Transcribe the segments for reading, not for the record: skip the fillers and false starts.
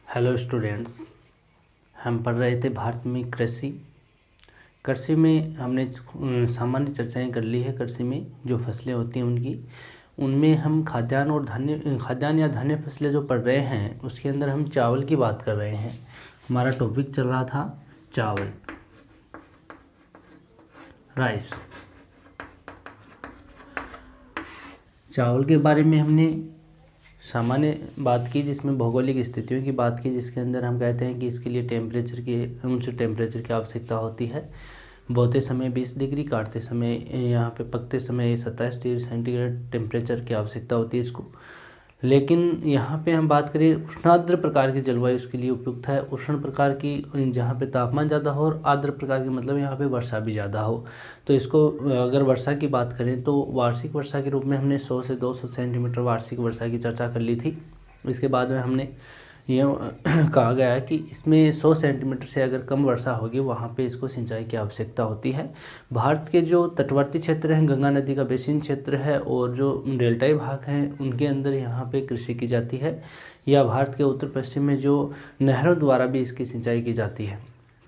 Hello students, हम पढ़ रहे थे भारत में कृषि। कृषि में हमने सामान्य चर्चाएं कर ली है। कृषि में जो फसलें होती हैं उनमें हम खाद्यान्न या धान्य फसलें जो पढ़ रहे हैं उसके अंदर हम चावल की बात कर रहे हैं। हमारा टॉपिक चल रहा था चावल, राइस। चावल के बारे में हमने सामान्य बात की, जिसमें भौगोलिक स्थितियों की बात की, जिसके अंदर हम कहते हैं कि इसके लिए उच्च टेम्परेचर की आवश्यकता होती है। बोते समय 20 डिग्री, काटते समय यहाँ पे पकते समय 27 डिग्री सेंटीग्रेड टेम्परेचर की आवश्यकता होती है इसको। लेकिन यहाँ पे हम बात करें उष्णाद्र प्रकार की जलवायु उसके लिए उपयुक्त है। उष्ण प्रकार की जहाँ पे तापमान ज़्यादा हो, और आर्द्र प्रकार की मतलब यहाँ पे वर्षा भी ज़्यादा हो। तो इसको अगर वर्षा की बात करें तो वार्षिक वर्षा के रूप में हमने 100 से 200 सेंटीमीटर वार्षिक वर्षा की चर्चा कर ली थी। इसके बाद में हमने ये कहा गया है कि इसमें 100 सेंटीमीटर से अगर कम वर्षा होगी वहाँ पे इसको सिंचाई की आवश्यकता होती है। भारत के जो तटवर्ती क्षेत्र हैं, गंगा नदी का बेसिन क्षेत्र है, और जो डेल्टाई भाग हैं उनके अंदर यहाँ पे कृषि की जाती है, या भारत के उत्तर पश्चिम में जो नहरों द्वारा भी इसकी सिंचाई की जाती है।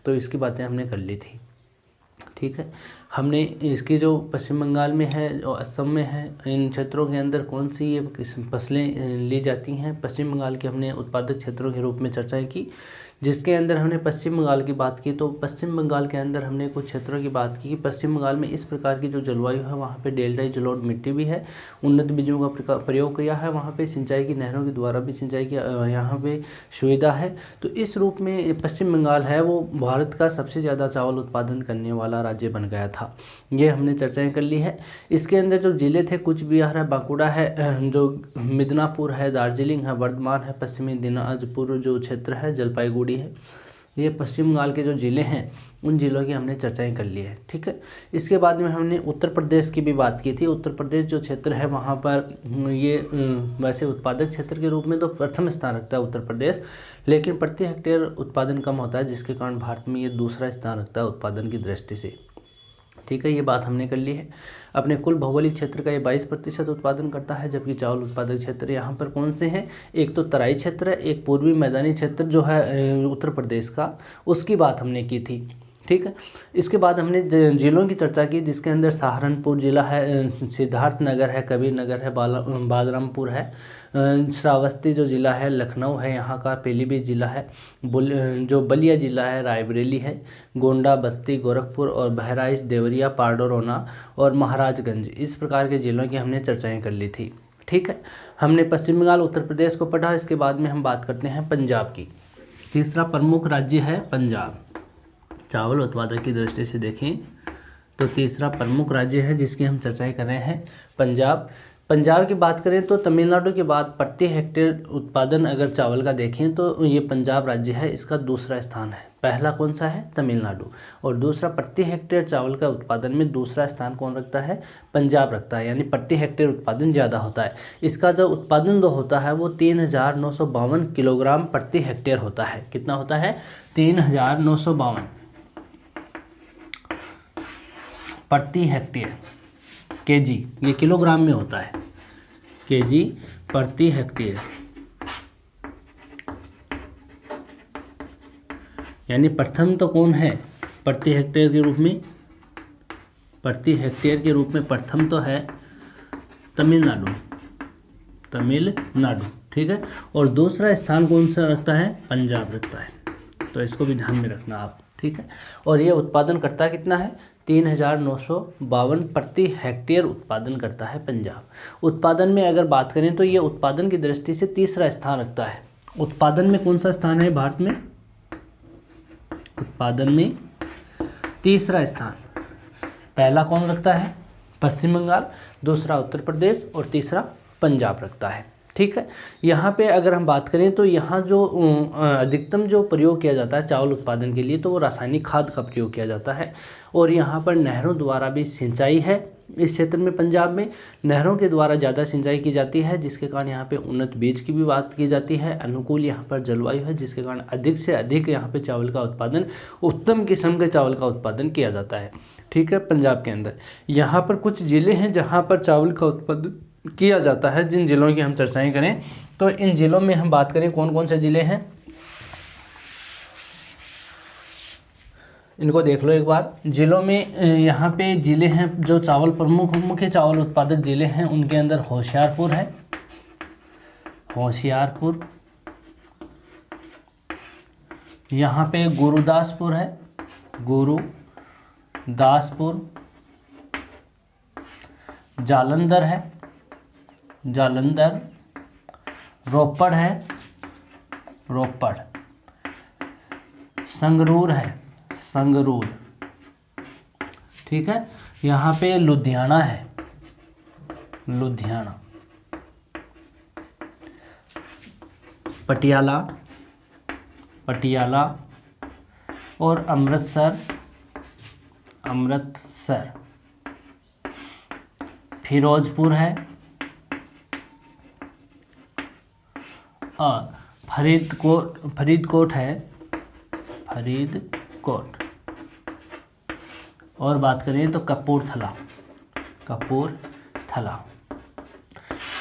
तो इसकी बातें हमने कर ली थी, ठीक है। हमने इसकी जो पश्चिम बंगाल में है और असम में है, इन क्षेत्रों के अंदर कौन सी ये फसलें ली जाती हैं। पश्चिम बंगाल के हमने उत्पादक क्षेत्रों के रूप में चर्चा की, जिसके अंदर हमने पश्चिम बंगाल की बात की। तो पश्चिम बंगाल के अंदर हमने कुछ क्षेत्रों की बात की कि पश्चिम बंगाल में इस प्रकार की जो जलवायु है वहाँ पे डेल्टाई जलोढ़ मिट्टी भी है, उन्नत बीजों का प्रयोग किया है, वहाँ पे सिंचाई की नहरों के द्वारा भी सिंचाई की यहाँ पे सुविधा है। तो इस रूप में पश्चिम बंगाल है वो भारत का सबसे ज़्यादा चावल उत्पादन करने वाला राज्य बन गया था। ये हमने चर्चाएँ कर ली है। इसके अंदर जो ज़िले थे, कुछ बिहार है, बांकुड़ा है, जो मिदनापुर है, दार्जिलिंग है, वर्धमान है, पश्चिमी दिनाजपुर जो क्षेत्र है, जलपाईगुड़ी है, ये पश्चिम बंगाल के जो ज़िले हैं उन ज़िलों की हमने चर्चाएं कर ली है, ठीक है। इसके बाद में हमने उत्तर प्रदेश की भी बात की थी। उत्तर प्रदेश जो क्षेत्र है वहाँ पर ये वैसे उत्पादक क्षेत्र के रूप में तो प्रथम स्थान रखता है उत्तर प्रदेश, लेकिन प्रति हेक्टेयर उत्पादन कम होता है, जिसके कारण भारत में ये दूसरा स्थान रखता है उत्पादन की दृष्टि से, ठीक है। ये बात हमने कर ली है। अपने कुल भौगोलिक क्षेत्र का ये 22% उत्पादन करता है, जबकि चावल उत्पादक क्षेत्र यहाँ पर कौन से हैं, एक तो तराई क्षेत्र है, एक पूर्वी मैदानी क्षेत्र जो है उत्तर प्रदेश का, उसकी बात हमने की थी, ठीक है। इसके बाद हमने जिलों की चर्चा की, जिसके अंदर सहारनपुर जिला है, सिद्धार्थनगर है, कबीर नगर है, बालरामपुर है, श्रावस्ती जो ज़िला है, लखनऊ है यहाँ का, पीलीभीत ज़िला है, जो बलिया ज़िला है, रायबरेली है, गोंडा, बस्ती, गोरखपुर और बहराइच, देवरिया, पारडोरोना और महाराजगंज, इस प्रकार के ज़िलों की हमने चर्चाएं कर ली थी, ठीक है। हमने पश्चिम बंगाल, उत्तर प्रदेश को पढ़ा। इसके बाद में हम बात करते हैं पंजाब की। तीसरा प्रमुख राज्य है पंजाब। चावल उत्पादक की दृष्टि से देखें तो तीसरा प्रमुख राज्य है जिसकी हम चर्चाएं कर रहे हैं पंजाब। पंजाब की बात करें तो तमिलनाडु के बाद प्रति हेक्टेयर उत्पादन अगर चावल का देखें तो ये पंजाब राज्य है, इसका दूसरा स्थान है। पहला कौन सा है, तमिलनाडु, और दूसरा प्रति हेक्टेयर चावल का उत्पादन में दूसरा स्थान कौन रखता है, पंजाब रखता है, यानी प्रति हेक्टेयर उत्पादन ज़्यादा होता है। इसका जो उत्पादन होता है वो 3952 किलोग्राम प्रति हेक्टेयर होता है। कितना होता है, 3952 प्रति हेक्टेयर, केजी, ये किलोग्राम में होता है, केजी प्रति हेक्टेयर, यानी प्रथम तो कौन है प्रति हेक्टेयर के रूप में, प्रति हेक्टेयर के रूप में प्रथम तो है तमिलनाडु, ठीक है। और दूसरा स्थान कौन सा रखता है, पंजाब रखता है। तो इसको भी ध्यान में रखना आप, ठीक है। और ये उत्पादन करता कितना है, 3952 प्रति हेक्टेयर उत्पादन करता है पंजाब। उत्पादन में अगर बात करें तो ये उत्पादन की दृष्टि से तीसरा स्थान रखता है। उत्पादन में कौन सा स्थान है भारत में, उत्पादन में तीसरा स्थान। पहला कौन रखता है, पश्चिम बंगाल, दूसरा उत्तर प्रदेश और तीसरा पंजाब रखता है, ठीक है। यहाँ पे अगर हम बात करें तो यहाँ जो अधिकतम जो प्रयोग किया जाता है चावल उत्पादन के लिए तो वो रासायनिक खाद का प्रयोग किया जाता है, और यहाँ पर नहरों द्वारा भी सिंचाई है। इस क्षेत्र में पंजाब में नहरों के द्वारा ज़्यादा सिंचाई की जाती है, जिसके कारण यहाँ पे उन्नत बीज की भी बात की जाती है। अनुकूल यहाँ पर जलवायु है, जिसके कारण अधिक से अधिक यहाँ पे चावल का उत्पादन, उत्तम किस्म के चावल का उत्पादन किया जाता है, ठीक है। पंजाब के अंदर यहाँ पर कुछ ज़िले हैं जहाँ पर चावल का उत्पादन किया जाता है। जिन ज़िलों की हम चर्चाएं करें तो इन ज़िलों में हम बात करें कौन कौन से ज़िले हैं, इनको देख लो एक बार। जिलों में यहाँ पे ज़िले हैं जो चावल प्रमुख मुख्य चावल उत्पादक ज़िले हैं, उनके अंदर होशियारपुर है, होशियारपुर। यहाँ पे गुरुदासपुर है, गुरुदासपुर। जालंधर है, जालंधर। रोपड़ है, रोपड़। संगरूर है, संगरूर। ठीक है। यहाँ पे लुधियाना है, लुधियाना। पटियाला, पटियाला। और अमृतसर, अमृतसर। फिरोजपुर है और फरीदकोट है, फरीदकोट। और बात करें तो कपूरथला, कपूरथला।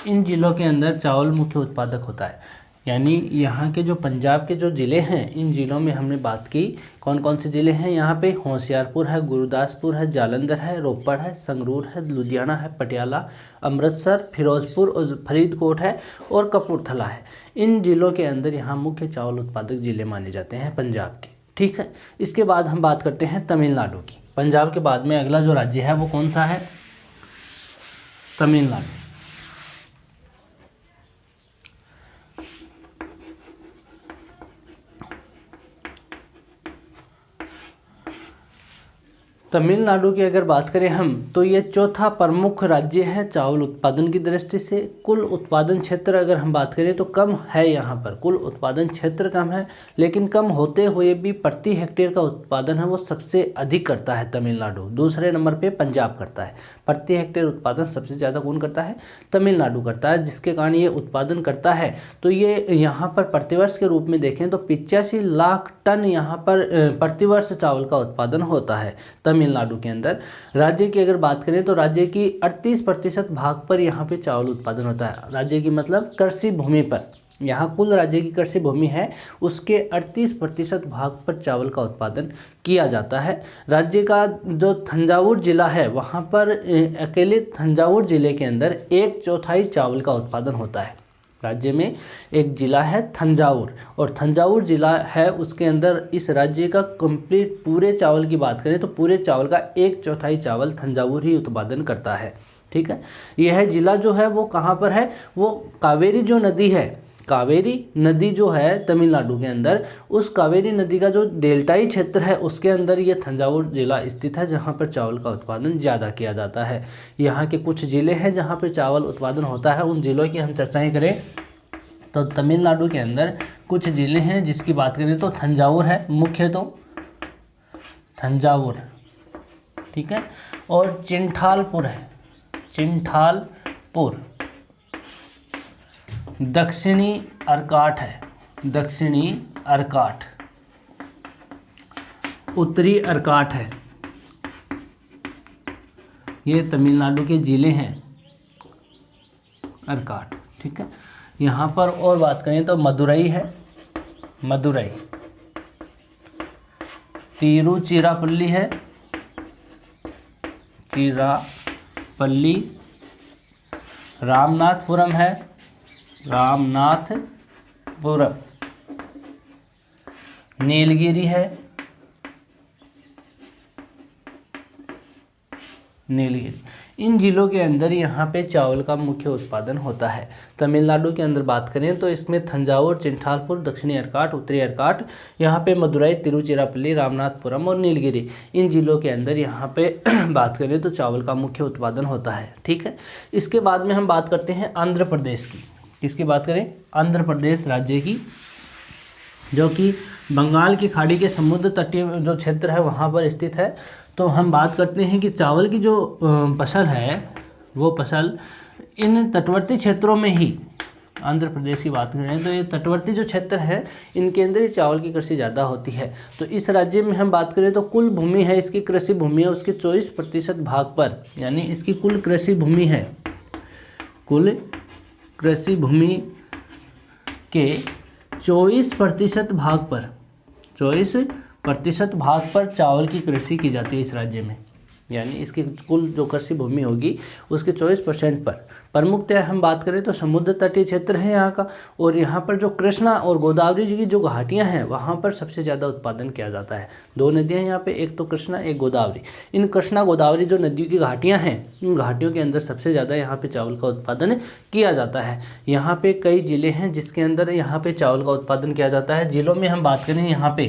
इन जिलों के अंदर चावल मुख्य उत्पादक होता है। यानी यहाँ के जो पंजाब के जो ज़िले हैं, इन ज़िलों में हमने बात की कौन कौन से ज़िले हैं। यहाँ पे होशियारपुर है, गुरुदासपुर है, जालंधर है, रोपड़ है, संगरूर है, लुधियाना है, पटियाला, अमृतसर, फिरोजपुर और फरीदकोट है और कपूरथला है। इन ज़िलों के अंदर यहाँ मुख्य चावल उत्पादक ज़िले माने जाते हैं पंजाब के। ठीक है। इसके बाद हम बात करते हैं तमिलनाडु की। पंजाब के बाद में अगला जो राज्य है वो कौन सा है? तमिलनाडु। तमिलनाडु की अगर बात करें हम तो ये चौथा प्रमुख राज्य है चावल उत्पादन की दृष्टि से। कुल उत्पादन क्षेत्र अगर हम बात करें तो कम है, यहाँ पर कुल उत्पादन क्षेत्र कम है, लेकिन कम होते हुए भी प्रति हेक्टेयर का उत्पादन है वो सबसे अधिक करता है तमिलनाडु। दूसरे नंबर पे पंजाब करता है। प्रति हेक्टेयर उत्पादन सबसे ज़्यादा कौन करता है? तमिलनाडु करता है, जिसके कारण ये उत्पादन करता है। तो ये यहाँ पर प्रतिवर्ष के रूप में देखें तो 85 लाख टन यहाँ पर प्रतिवर्ष चावल का उत्पादन होता है तमिलनाडु के अंदर। राज्य की अगर बात करें तो राज्य की 38% भाग पर यहाँ पे चावल उत्पादन होता है। राज्य की मतलब कृषि भूमि पर, यहाँ कुल राज्य की कृषि भूमि है उसके 38% भाग पर चावल का उत्पादन किया जाता है। राज्य का जो तंजावुर जिला है वहाँ पर अकेले तंजावुर जिले के अंदर 1/4 चावल का उत्पादन होता है। राज्य में एक जिला है तंजावुर और तंजावुर जिला है, उसके अंदर इस राज्य का कंप्लीट पूरे चावल की बात करें तो पूरे चावल का 1/4 चावल तंजावुर ही उत्पादन करता है। ठीक है। यह जिला जो है वो कहाँ पर है? वो कावेरी जो नदी है, कावेरी नदी जो है तमिलनाडु के अंदर, उस कावेरी नदी का जो डेल्टाई क्षेत्र है उसके अंदर ये तंजावुर जिला स्थित है, जहाँ पर चावल का उत्पादन ज़्यादा किया जाता है। यहाँ के कुछ ज़िले हैं जहाँ पर चावल उत्पादन होता है, उन ज़िलों की हम चर्चाएं करें तो तमिलनाडु के अंदर कुछ ज़िले हैं जिसकी बात करें तो तंजावुर है मुख्य, तो तंजावुर। ठीक है। और चिंठालपुर है, चिंठालपुर। दक्षिणी अर्काट है, दक्षिणी अर्काट। उत्तरी अर्काट है। ये तमिलनाडु के ज़िले हैं अर्काट। ठीक है। यहाँ पर और बात करें तो मदुरई है, मदुरई। तिरुचिरापल्ली है, चिरापल्ली। रामनाथपुरम है, रामनाथपुरम। नीलगिरी है, नीलगिरी। इन जिलों के अंदर यहाँ पे चावल का मुख्य उत्पादन होता है। तमिलनाडु के अंदर बात करें तो इसमें तंजावुर, चिंठालपुर, दक्षिणी अर्काट, उत्तरी अर्काट, यहाँ पे मदुरई, तिरुचिरापल्ली, रामनाथपुरम और नीलगिरी, इन जिलों के अंदर यहाँ पे बात करें तो चावल का मुख्य उत्पादन होता है। ठीक है। इसके बाद में हम बात करते हैं आंध्र प्रदेश की। किसकी बात करें? आंध्र प्रदेश राज्य की, जो कि बंगाल की खाड़ी के समुद्र तटीय जो क्षेत्र है वहाँ पर स्थित है। तो हम बात करते हैं कि चावल की जो फसल है वो फसल इन तटवर्ती क्षेत्रों में ही, आंध्र प्रदेश की बात करें तो ये तटवर्ती जो क्षेत्र है इनके अंदर ही चावल की कृषि ज़्यादा होती है। तो इस राज्य में हम बात करें तो कुल भूमि है इसकी, कृषि भूमि है उसके 24% भाग पर, यानी इसकी कुल कृषि भूमि है, कुल कृषि भूमि के 24% भाग पर, 24 प्रतिशत भाग पर चावल की कृषि की जाती है इस राज्य में, यानी इसकी कुल जो कृषि भूमि होगी उसके 24% पर। प्रमुखतः हम बात करें तो समुद्र तटीय क्षेत्र है यहाँ का, और यहाँ पर जो कृष्णा और गोदावरी जी की जो घाटियाँ हैं वहाँ पर सबसे ज़्यादा उत्पादन किया जाता है। 2 नदियाँ यहाँ पे, एक तो कृष्णा एक गोदावरी। इन कृष्णा गोदावरी जो नदियों की घाटियाँ हैं, इन घाटियों के अंदर सबसे ज़्यादा यहाँ पे चावल का उत्पादन किया जाता है। यहाँ पे कई ज़िले हैं जिसके अंदर यहाँ पे चावल का उत्पादन किया जाता है। ज़िलों में हम बात करें यहाँ पे,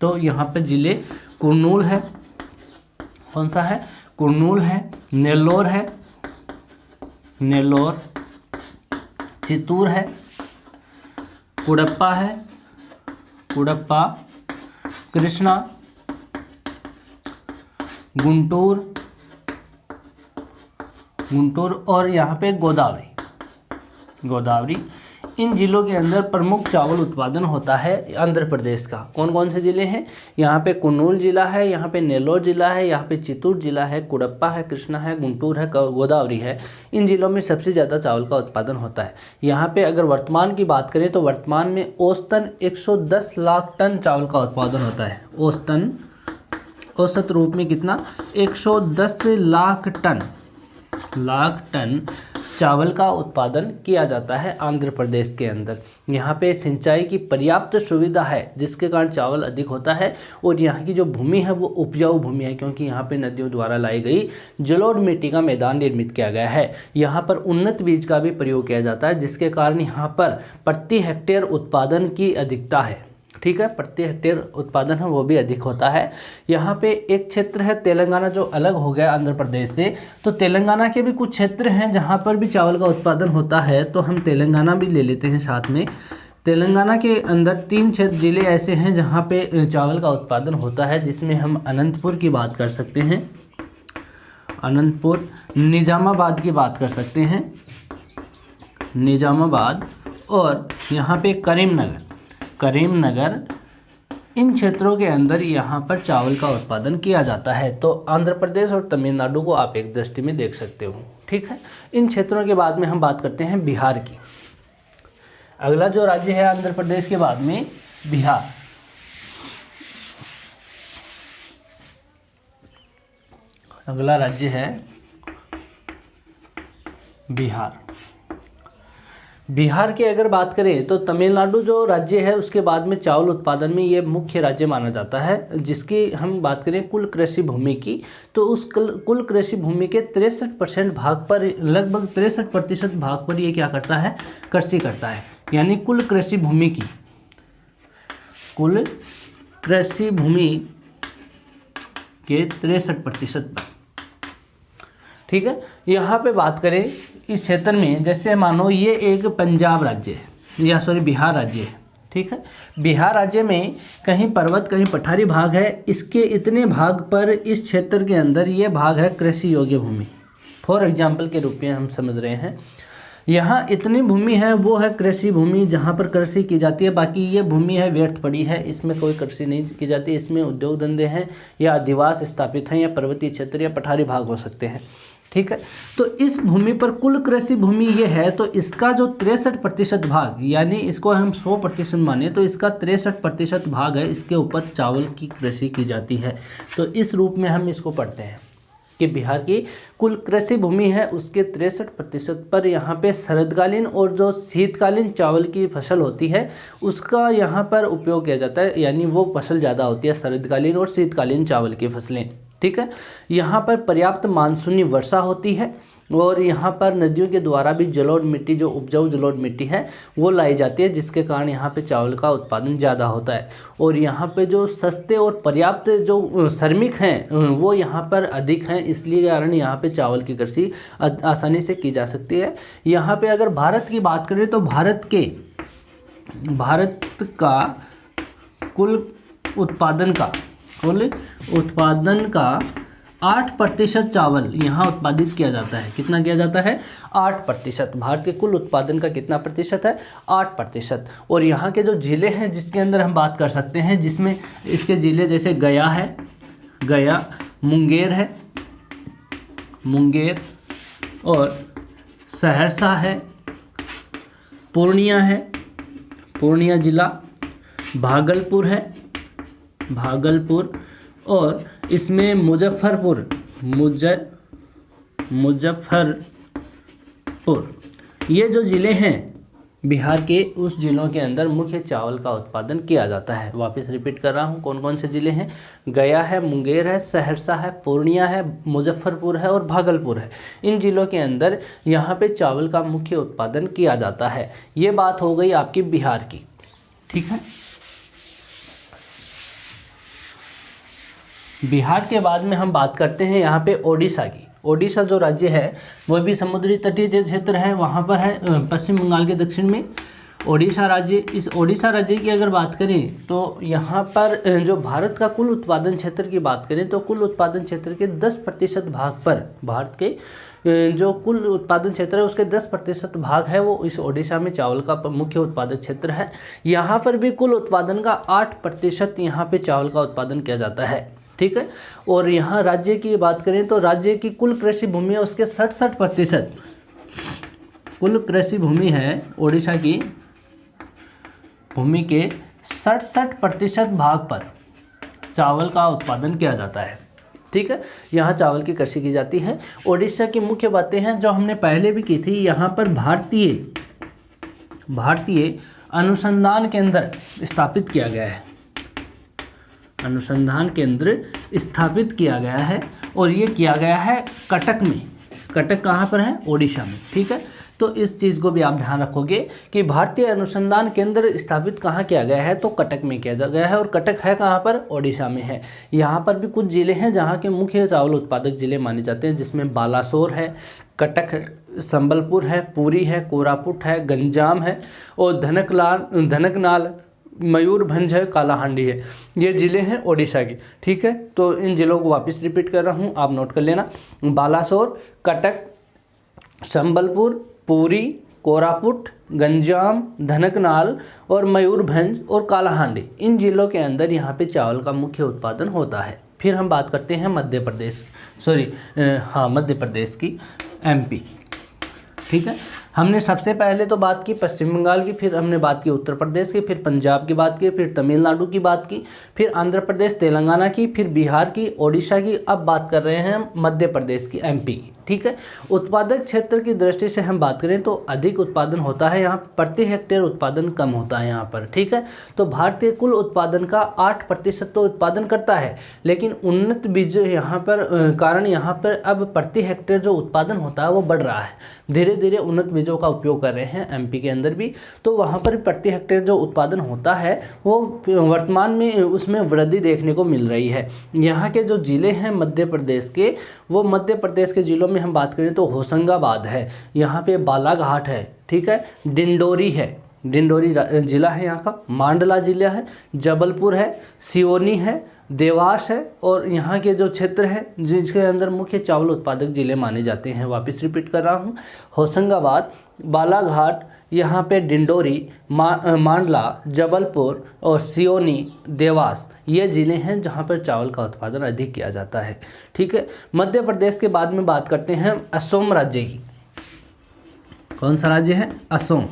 तो यहाँ पे ज़िले कुर्नूल है, कौन सा है, कुर्नूल है, नेल्लोर है, नेल्लोर, चित्तूर है, कुडप्पा है, कुडप्पा, कृष्णा, गुंटूर, गुंटूर और यहाँ पे गोदावरी, गोदावरी। इन जिलों के अंदर प्रमुख चावल उत्पादन होता है आंध्र प्रदेश का। कौन कौन से ज़िले हैं, यहाँ पे कुर्नूल जिला है, यहाँ पे नेल्लोर जिला है, यहाँ पे चित्तूर जिला है, कुडप्पा है, कृष्णा है, गुंटूर है, गोदावरी है। इन जिलों में सबसे ज़्यादा चावल का उत्पादन होता है। यहाँ पे अगर वर्तमान की बात करें तो वर्तमान में औसतन 110 लाख टन चावल का उत्पादन होता है। औसतन, औसत रूप में कितना, 110 लाख टन चावल का उत्पादन किया जाता है आंध्र प्रदेश के अंदर। यहाँ पे सिंचाई की पर्याप्त सुविधा है जिसके कारण चावल अधिक होता है, और यहाँ की जो भूमि है वो उपजाऊ भूमि है क्योंकि यहाँ पे नदियों द्वारा लाई गई जलोढ़ मिट्टी का मैदान निर्मित किया गया है। यहाँ पर उन्नत बीज का भी प्रयोग किया जाता है जिसके कारण यहाँ पर प्रति हेक्टेयर उत्पादन की अधिकता है। ठीक है, प्रति हेक्टेयर उत्पादन है वो भी अधिक होता है। यहाँ पे एक क्षेत्र है तेलंगाना जो अलग हो गया आंध्र प्रदेश से, तो तेलंगाना के भी कुछ क्षेत्र हैं जहाँ पर भी चावल का उत्पादन होता है, तो हम तेलंगाना भी ले लेते हैं साथ में। तेलंगाना के अंदर 3 ज़िले ऐसे हैं जहाँ पे चावल का उत्पादन होता है, जिसमें हम अनंतपुर की बात कर सकते हैं, अनंतपुर, निजामाबाद की बात कर सकते हैं, निजामाबाद, और यहाँ पे करीमनगर, करीमनगर। इन क्षेत्रों के अंदर यहाँ पर चावल का उत्पादन किया जाता है। तो आंध्र प्रदेश और तमिलनाडु को आप एक दृष्टि में देख सकते हो। ठीक है, इन क्षेत्रों के बाद में हम बात करते हैं बिहार की। अगला जो राज्य है आंध्र प्रदेश के बाद में बिहार। अगला राज्य है बिहार। बिहार की अगर बात करें तो तमिलनाडु जो राज्य है उसके बाद में चावल उत्पादन में ये मुख्य राज्य माना जाता है। जिसकी हम बात करें कुल कृषि भूमि की, तो उस कुल कृषि भूमि के 63% भाग पर, लगभग 63% भाग पर ये क्या करता है, कृषि करता है। यानी कुल कृषि भूमि की, कुल कृषि भूमि के 63% पर। ठीक है, यहाँ पे बात करें इस क्षेत्र में, जैसे मानो ये एक पंजाब राज्य है, या सॉरी बिहार राज्य है। ठीक है, बिहार राज्य में कहीं पर्वत कहीं पठारी भाग है। इसके इतने भाग पर इस क्षेत्र के अंदर ये भाग है कृषि योग्य भूमि। फॉर एग्जाम्पल के रूप में हम समझ रहे हैं, यहाँ इतनी भूमि है वो है कृषि भूमि जहाँ पर कृषि की जाती है। बाकी ये भूमि है व्यर्थ पड़ी है, इसमें कोई कृषि नहीं की जाती। इसमें उद्योग धंधे हैं या अधिवास स्थापित हैं या पर्वतीय क्षेत्र या पठारी भाग हो सकते हैं। ठीक है, तो इस भूमि पर कुल कृषि भूमि ये है, तो इसका जो 63% भाग, यानी इसको हम 100% माने तो इसका 63% भाग है, इसके ऊपर चावल की कृषि की जाती है। तो इस रूप में हम इसको पढ़ते हैं कि बिहार की कुल कृषि भूमि है उसके 63% पर यहाँ पे शरदकालीन और जो शीतकालीन चावल की फसल होती है उसका यहाँ पर उपयोग किया जाता है। यानी वो फसल ज़्यादा होती है शरदकालीन और शीतकालीन चावल की फसलें। ठीक है, यहाँ पर पर्याप्त मानसूनी वर्षा होती है और यहाँ पर नदियों के द्वारा भी जलोढ़ मिट्टी, जो उपजाऊ जलोढ़ मिट्टी है वो लाई जाती है, जिसके कारण यहाँ पे चावल का उत्पादन ज़्यादा होता है। और यहाँ पे जो सस्ते और पर्याप्त जो श्रमिक हैं वो यहाँ पर अधिक हैं, इसलिए कारण यहाँ पे चावल की कृषि आसानी से की जा सकती है। यहाँ पे अगर भारत की बात करें तो भारत का कुल उत्पादन का 8% चावल यहाँ उत्पादित किया जाता है। कितना किया जाता है? 8%। भारत के कुल उत्पादन का कितना प्रतिशत है? 8%। और यहाँ के जो ज़िले हैं जिसके अंदर हम बात कर सकते हैं, जिसमें इसके ज़िले जैसे गया है, गया, मुंगेर है, मुंगेर, और सहरसा है, पूर्णिया है, पूर्णिया जिला, भागलपुर है, भागलपुर, और इसमें मुजफ्फरपुर, मुजफ्फरपुर, ये जो ज़िले हैं बिहार के, उस ज़िलों के अंदर मुख्य चावल का उत्पादन किया जाता है। वापस रिपीट कर रहा हूँ, कौन कौन से ज़िले हैं? गया है, मुंगेर है, सहरसा है, पूर्णिया है, मुजफ्फरपुर है और भागलपुर है। इन ज़िलों के अंदर यहाँ पे चावल का मुख्य उत्पादन किया जाता है। ये बात हो गई आपकी बिहार की, ठीक है। बिहार के बाद में हम बात करते हैं यहाँ पे ओडिशा की। ओडिशा जो राज्य है वह भी समुद्री तटीय क्षेत्र है, वहाँ पर है पश्चिम बंगाल के दक्षिण में ओडिशा राज्य। इस ओडिशा राज्य की अगर बात करें तो यहाँ पर जो भारत का कुल उत्पादन क्षेत्र की बात करें तो कुल उत्पादन क्षेत्र के 10% भाग पर, भारत के जो कुल उत्पादन क्षेत्र है उसके 10% भाग है वो इस ओडिशा में चावल का मुख्य उत्पादक क्षेत्र है। यहाँ पर भी कुल उत्पादन का 8% यहाँ पे चावल का उत्पादन किया जाता है, ठीक है। और यहाँ राज्य की बात करें तो राज्य की कुल कृषि भूमि है उसके 67%, कुल कृषि भूमि है ओडिशा की भूमि के 67% भाग पर चावल का उत्पादन किया जाता है, ठीक है। यहाँ चावल की कृषि की जाती है। ओडिशा की मुख्य बातें हैं जो हमने पहले भी की थी। यहाँ पर भारतीय अनुसंधान केंद्र स्थापित किया गया है, अनुसंधान केंद्र स्थापित किया गया है और ये किया गया है कटक में। कटक कहाँ पर है? ओडिशा में, ठीक है। तो इस चीज़ को भी आप ध्यान रखोगे कि भारतीय अनुसंधान केंद्र स्थापित कहाँ किया गया है, तो कटक में किया गया है। और कटक है कहाँ पर? ओडिशा में है। यहाँ पर भी कुछ ज़िले हैं जहाँ के मुख्य चावल उत्पादक ज़िले माने जाते हैं, जिसमें बालासोर है, कटक है, संबलपुर है, पुरी है, कोरापुट है, गंजाम है और धनकनाल, मयूरभंज है, कालाहांडी है। ये ज़िले हैं ओडिशा के, ठीक है। तो इन ज़िलों को वापस रिपीट कर रहा हूँ, आप नोट कर लेना। बालासोर, कटक, संबलपुर, पुरी, कोरापुट, गंजाम, धनकनाल और मयूरभंज और कालाहांडी, इन ज़िलों के अंदर यहाँ पे चावल का मुख्य उत्पादन होता है। फिर हम बात करते हैं मध्य प्रदेश की, एमपी, ठीक है। हमने सबसे पहले तो बात की पश्चिम बंगाल की, फिर हमने बात की उत्तर प्रदेश की, फिर पंजाब की बात की, फिर तमिलनाडु की बात की, फिर आंध्र प्रदेश, तेलंगाना की, फिर बिहार की, ओडिशा की। अब बात कर रहे हैं मध्य प्रदेश की, एमपी की, ठीक है। उत्पादक क्षेत्र की दृष्टि से हम बात करें तो अधिक उत्पादन होता है यहाँ, प्रति हेक्टेयर उत्पादन कम होता है यहाँ पर, ठीक है। तो भारतीय कुल उत्पादन का 8% तो उत्पादन करता है, लेकिन उन्नत बीज यहाँ पर कारण यहाँ पर अब प्रति हेक्टेयर जो उत्पादन होता है वो बढ़ रहा है। धीरे धीरे उन्नत बीजों का उपयोग कर रहे हैं एमपी के अंदर भी, तो वहाँ पर प्रति हेक्टेयर जो उत्पादन होता है वो वर्तमान में उसमें वृद्धि देखने को मिल रही है। यहाँ के जो ज़िले हैं मध्य प्रदेश के, वो मध्य प्रदेश के ज़िलों में हम बात करें तो होशंगाबाद है, यहाँ पे बालाघाट है, ठीक है, डिंडोरी है, डिंडोरी ज़िला है यहाँ का, मांडला ज़िला है, जबलपुर है, सिवनी है, देवास है और यहाँ के जो क्षेत्र हैं जिसके अंदर मुख्य चावल उत्पादक ज़िले माने जाते हैं। वापस रिपीट कर रहा हूँ, होशंगाबाद, बालाघाट, यहाँ पे डिंडोरी, मांडला, जबलपुर और सिवनी, देवास, ये ज़िले हैं जहाँ पर चावल का उत्पादन अधिक किया जाता है, ठीक है। मध्य प्रदेश के बाद में बात करते हैं असम राज्य की। कौन सा राज्य है? असम,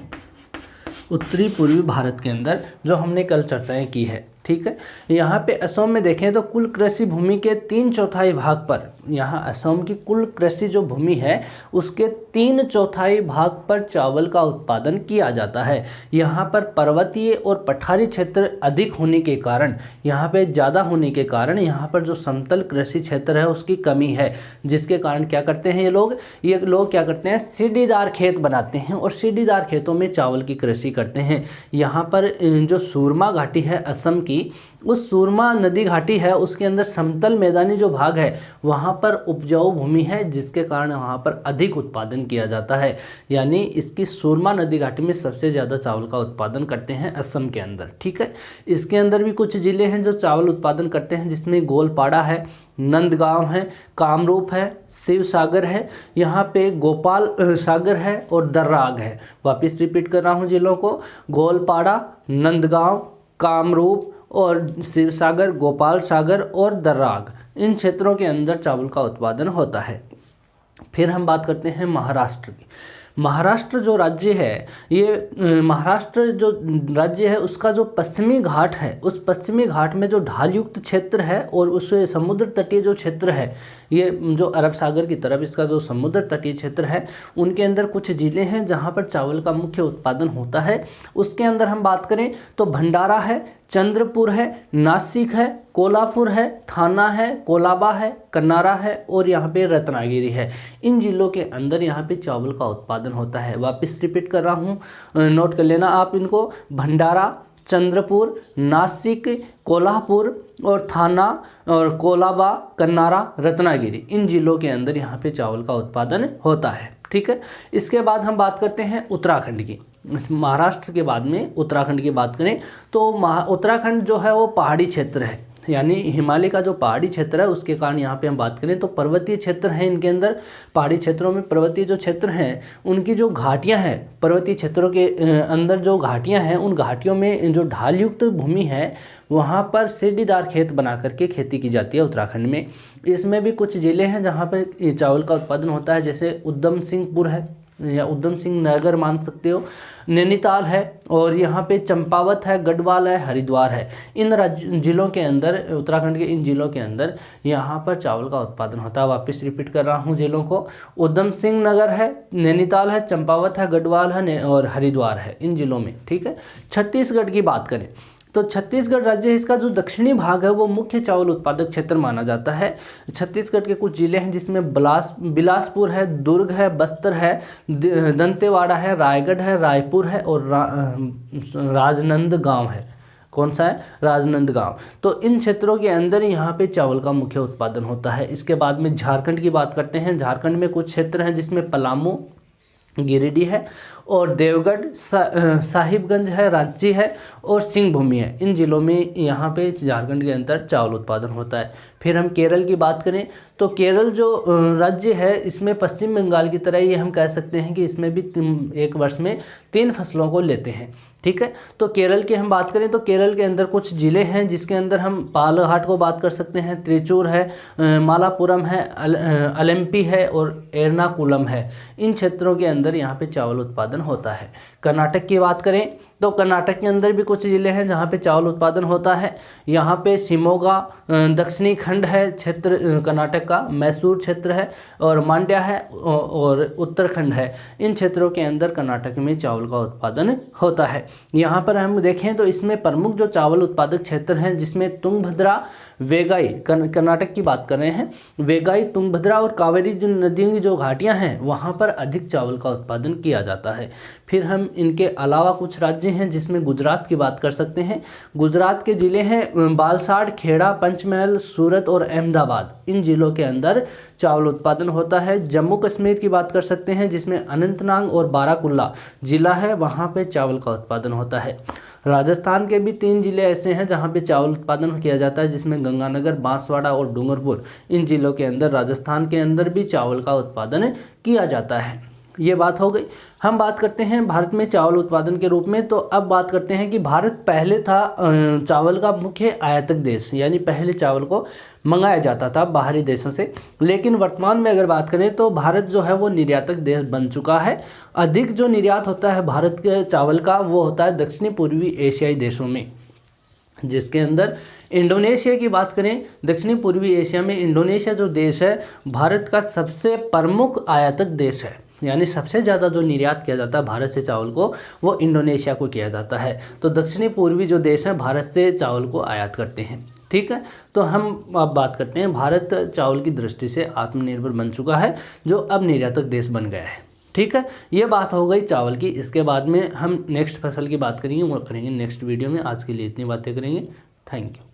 उत्तरी पूर्वी भारत के अंदर, जो हमने कल चर्चाएं की है, ठीक है। यहाँ पे असम में देखें तो कुल कृषि भूमि के 3/4 भाग पर, यहाँ असम की कुल कृषि जो भूमि है उसके 3/4 भाग पर चावल का उत्पादन किया जाता है। यहाँ पर पर्वतीय और पठारी क्षेत्र अधिक होने के कारण, यहाँ पे ज़्यादा होने के कारण यहाँ पर जो समतल कृषि क्षेत्र है उसकी कमी है, जिसके कारण क्या करते हैं ये लोग क्या करते हैं, सीढ़ीदार खेत बनाते हैं और सीढ़ीदार खेतों में चावल की कृषि करते हैं। यहाँ पर जो सूरमा घाटी है असम की, उस सूरमा नदी घाटी है उसके अंदर समतल मैदानी जो भाग है वहाँ पर उपजाऊ भूमि है, जिसके कारण वहाँ पर अधिक उत्पादन किया जाता है। यानी इसकी सूरमा नदी घाटी में सबसे ज़्यादा चावल का उत्पादन करते हैं असम के अंदर, ठीक है। इसके अंदर भी कुछ ज़िले हैं जो चावल उत्पादन करते हैं, जिसमें गोलपाड़ा है, नंदगांव है, कामरूप है, शिव सागर है, यहाँ पे गोपाल सागर है और दर्राग है। वापस रिपीट कर रहा हूँ जिलों को, गोलपाड़ा, नंदगांव, कामरूप और शिव सागर, गोपाल सागर और दर्राग, इन क्षेत्रों के अंदर चावल का उत्पादन होता है। फिर हम बात करते हैं महाराष्ट्र की। महाराष्ट्र जो राज्य है, ये महाराष्ट्र जो राज्य है उसका जो पश्चिमी घाट है, उस पश्चिमी घाट में जो ढालयुक्त क्षेत्र है और उस समुद्र तटीय जो क्षेत्र है, ये जो अरब सागर की तरफ इसका जो समुद्र तटीय क्षेत्र है, उनके अंदर कुछ ज़िले हैं जहाँ पर चावल का मुख्य उत्पादन होता है। उसके अंदर हम बात करें तो भंडारा है, चंद्रपुर है, नासिक है, कोल्हापुर है, थाना है, कोलाबा है, कन्नारा है और यहाँ पे रत्नागिरी है। इन जिलों के अंदर यहाँ पे चावल का उत्पादन होता है। वापस रिपीट कर रहा हूँ, नोट कर लेना आप इनको। भंडारा, चंद्रपुर, नासिक, कोल्हापुर और थाना और कोलाबा, कन्नारा, रत्नागिरी, इन जिलों के अंदर यहाँ पे चावल का उत्पादन होता है। ठीक है। इसके बाद हम बात करते हैं उत्तराखंड की। महाराष्ट्र के बाद में उत्तराखंड की बात करें तो उत्तराखंड जो है वो पहाड़ी क्षेत्र है, यानी हिमालय का जो पहाड़ी क्षेत्र है उसके कारण यहाँ पे हम बात करें तो पर्वतीय क्षेत्र हैं। इनके अंदर पहाड़ी क्षेत्रों में पर्वतीय जो क्षेत्र हैं उनकी जो घाटियाँ हैं, पर्वतीय क्षेत्रों के अंदर जो घाटियाँ हैं, उन घाटियों में जो ढालयुक्त भूमि है वहाँ पर सीढ़ीदार खेत बना करके खेती की जाती है उत्तराखंड में। इसमें भी कुछ ज़िले हैं जहाँ पर चावल का उत्पादन होता है, जैसे उधम सिंहपुर है या उधम सिंह नगर मान सकते हो, नैनीताल है और यहाँ पे चंपावत है, गढ़वाल है, हरिद्वार है। इन जिलों के अंदर, उत्तराखंड के इन जिलों के अंदर यहाँ पर चावल का उत्पादन होता है। वापस रिपीट कर रहा हूँ जिलों को, उधम सिंह नगर है, नैनीताल है, चंपावत है, गढ़वाल है और हरिद्वार है, इन जिलों में। ठीक है। छत्तीसगढ़ की बात करें तो छत्तीसगढ़ राज्य, इसका जो दक्षिणी भाग है वो मुख्य चावल उत्पादक क्षेत्र माना जाता है। छत्तीसगढ़ के कुछ जिले हैं जिसमें बिलासपुर है, दुर्ग है, बस्तर है, दंतेवाड़ा है, रायगढ़ है, रायपुर है और राजनांदगांव है। कौन सा है? राजनांदगांव। तो इन क्षेत्रों के अंदर यहाँ पे चावल का मुख्य उत्पादन होता है। इसके बाद में झारखंड की बात करते हैं। झारखंड में कुछ क्षेत्र हैं जिसमें पलामू, गिरिडीह है और देवगढ़, साहिबगंज है, रांची है और सिंहभूमि है। इन जिलों में यहाँ पे झारखंड के अंदर चावल उत्पादन होता है। फिर हम केरल की बात करें तो केरल जो राज्य है इसमें पश्चिम बंगाल की तरह ये हम कह सकते हैं कि इसमें भी एक वर्ष में 3 फसलों को लेते हैं। ठीक है। तो केरल की हम बात करें तो केरल के अंदर कुछ ज़िले हैं जिसके अंदर हम पालघाट को बात कर सकते हैं, त्रिचूर है, मालापुरम है, अलेम्पी है और एर्नाकुलम है। इन क्षेत्रों के अंदर यहाँ पे चावल उत्पादन होता है। कर्नाटक की बात करें तो कर्नाटक के अंदर भी कुछ ज़िले हैं जहाँ पे चावल उत्पादन होता है। यहाँ पे शिमोगा दक्षिणी खंड है क्षेत्र कर्नाटक का, मैसूर क्षेत्र है और मांड्या है और उत्तराखंड है। इन क्षेत्रों के अंदर कर्नाटक में चावल का उत्पादन होता है। यहाँ पर हम देखें तो इसमें प्रमुख जो चावल उत्पादक क्षेत्र हैं जिसमें तुंगभद्रा, वेगाई, कर्नाटक की बात कर रहे हैं, वेगाई, तुंगभद्रा और कावेरी जो नदियों की जो घाटियाँ हैं वहाँ पर अधिक चावल का उत्पादन किया जाता है। फिर हम इनके अलावा कुछ राज्य हैं जिसमें गुजरात की बात कर सकते हैं। गुजरात के ज़िले हैं बालसाड़, खेड़ा, पंचमहल, सूरत और अहमदाबाद। इन ज़िलों के अंदर चावल उत्पादन होता है। जम्मू कश्मीर की बात कर सकते हैं जिसमें अनंतनाग और बाराकुल्ला ज़िला है, वहाँ पे चावल का उत्पादन होता है। राजस्थान के भी 3 ज़िले ऐसे हैं जहाँ पे चावल उत्पादन किया जाता है जिसमें गंगानगर, बांसवाड़ा और डूंगरपुर। इन ज़िलों के अंदर राजस्थान के अंदर भी चावल का उत्पादन किया जाता है। ये बात हो गई। हम बात करते हैं भारत में चावल उत्पादन के रूप में। तो अब बात करते हैं कि भारत पहले था चावल का मुख्य आयातक देश, यानी पहले चावल को मंगाया जाता था बाहरी देशों से, लेकिन वर्तमान में अगर बात करें तो भारत जो है वो निर्यातक देश बन चुका है। अधिक जो निर्यात होता है भारत के चावल का वो होता है दक्षिणी पूर्वी एशियाई देशों में, जिसके अंदर इंडोनेशिया की बात करें, दक्षिणी पूर्वी एशिया में इंडोनेशिया जो देश है भारत का सबसे प्रमुख आयातक देश है, यानी सबसे ज़्यादा जो निर्यात किया जाता है भारत से चावल को वो इंडोनेशिया को किया जाता है। तो दक्षिणी पूर्वी जो देश हैं भारत से चावल को आयात करते हैं। ठीक है। तो हम अब बात करते हैं, भारत चावल की दृष्टि से आत्मनिर्भर बन चुका है जो अब निर्यातक देश बन गया है। ठीक है। ये बात हो गई चावल की। इसके बाद में हम नेक्स्ट फसल की बात करेंगे, वो करेंगे नेक्स्ट वीडियो में। आज के लिए इतनी बातें करेंगे। Thank you.